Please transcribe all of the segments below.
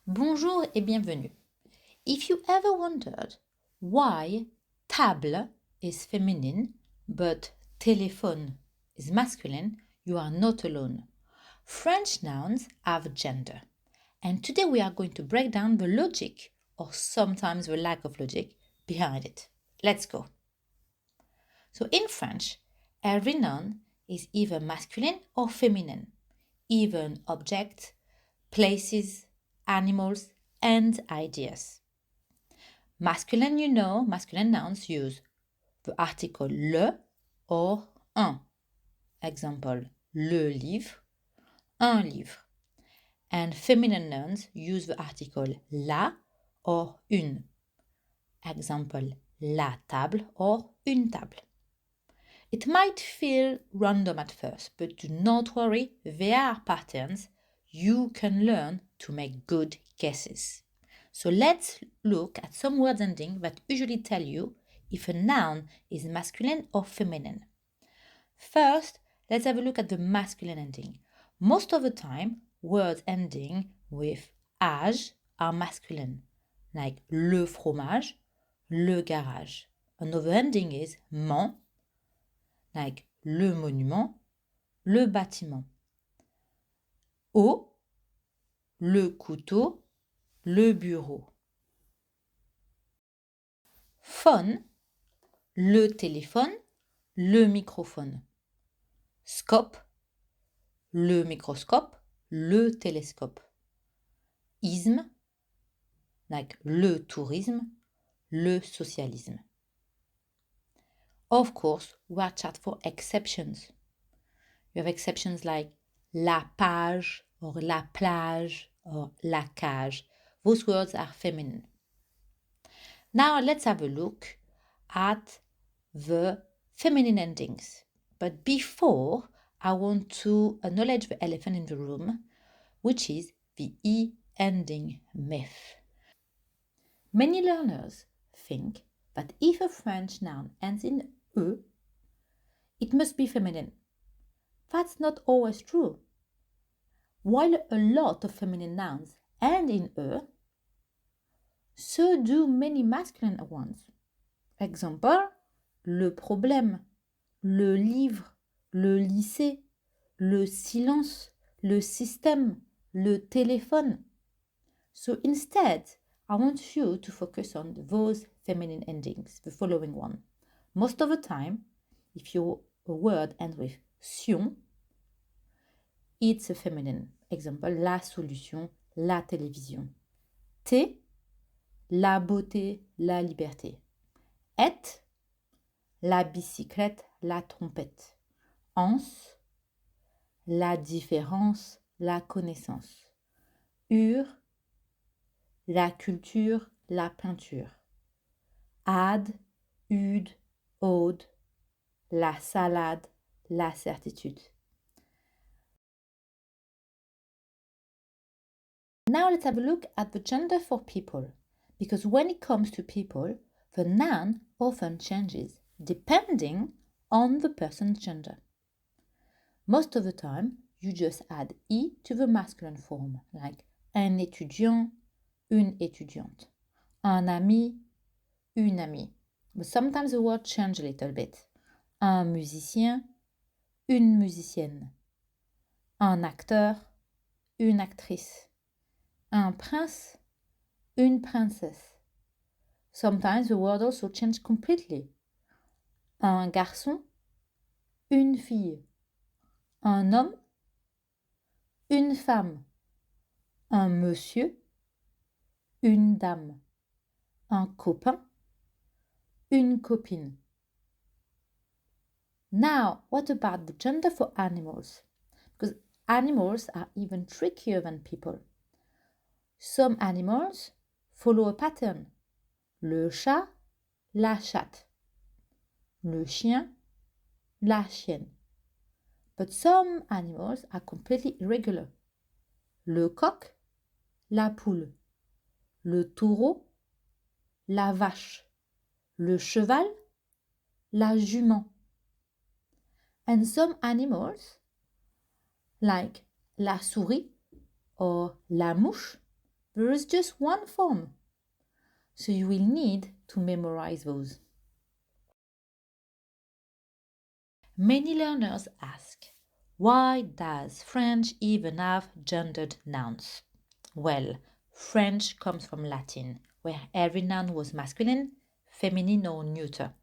Bonjour et bienvenue. If you ever wondered why table is feminine but téléphone is masculine, you are not alone. French nouns have gender. And today we are going to break down the logic, or sometimes the lack of logic, behind it. Let's go. So in French, every noun is either masculine or feminine, even objects, places, animals, and ideas. Masculine, masculine nouns use the article le or un. Example, le livre, un livre. And feminine nouns use the article la or une. Example, la table or une table. It might feel random at first, but do not worry, there are patterns you can learn to make good guesses. So let's look at some words ending that usually tell you if a noun is masculine or feminine. First, let's have a look at the masculine ending. Most of the time, words ending with age are masculine, like le fromage, le garage. Another ending is ment, like le monument, le bâtiment. Au, le couteau, le bureau. Phone, le téléphone, le microphone. Scope, le microscope, le télescope. Isme, like le tourisme, le socialisme. Of course, watch out for exceptions. You have exceptions like la page or la plage or la cage. Those words are feminine. Now let's have a look at the feminine endings. But before, I want to acknowledge the elephant in the room, which is the E ending myth. Many learners think that if a French noun ends in E, it must be feminine. That's not always true. While a lot of feminine nouns end in E, so do many masculine ones. Example, le problème, le livre, le lycée, le silence, le système, le téléphone. So instead, I want you to focus on those feminine endings, the following one. Most of the time, if your word ends with sion, it's a feminine. Example, la solution, la télévision. T, la beauté, la liberté. Et, la bicyclette, la trompette. Ans, la différence, la connaissance. Ur, la culture, la peinture. Ad, ude, ode, la salade, la certitude. Now let's have a look at the gender for people, because when it comes to people, the noun often changes depending on the person's gender. Most of the time, you just add I to the masculine form, like un étudiant, une étudiante, un ami, une amie. But sometimes the word change a little bit. Un musicien, une musicienne, un acteur, une actrice, un prince, une princesse. Sometimes the word also changes completely. Un garçon, une fille, un homme, une femme, un monsieur, une dame, un copain, une copine. Now, what about the gender for animals? Because animals are even trickier than people. Some animals follow a pattern. Le chat, la chatte. Le chien, la chienne. But some animals are completely irregular. Le coq, la poule. Le taureau, la vache. Le cheval, la jument. And some animals, like la souris or la mouche, there is just one form. So you will need to memorize those. Many learners ask, why does French even have gendered nouns? Well, French comes from Latin, where every noun was masculine, feminine, or neuter.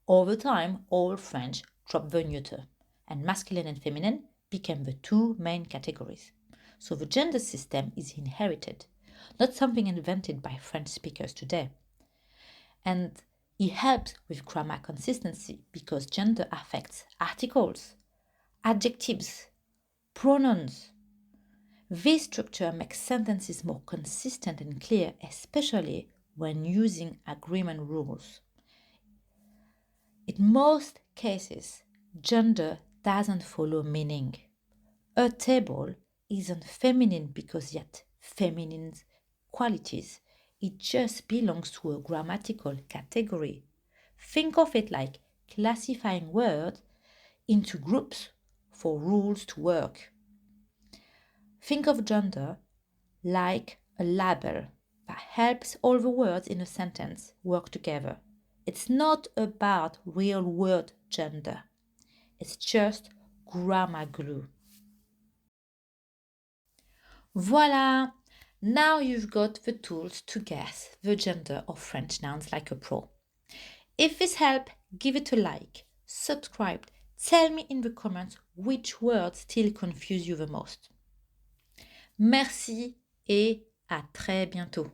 Over time, all French dropped the neuter, and masculine and feminine became the two main categories. So the gender system is inherited, not something invented by French speakers today. And it helps with grammar consistency because gender affects articles, adjectives, pronouns. This structure makes sentences more consistent and clear, especially when using agreement rules. In most cases, gender doesn't follow meaning. A table isn't feminine because yet feminine qualities. It just belongs to a grammatical category. Think of it like classifying words into groups for rules to work. Think of gender like a label that helps all the words in a sentence work together. It's not about real word gender. It's just grammar glue. Voila! Now you've got the tools to guess the gender of French nouns like a pro. If this helped, give it a like, subscribe, tell me in the comments which words still confuse you the most. Merci et à très bientôt.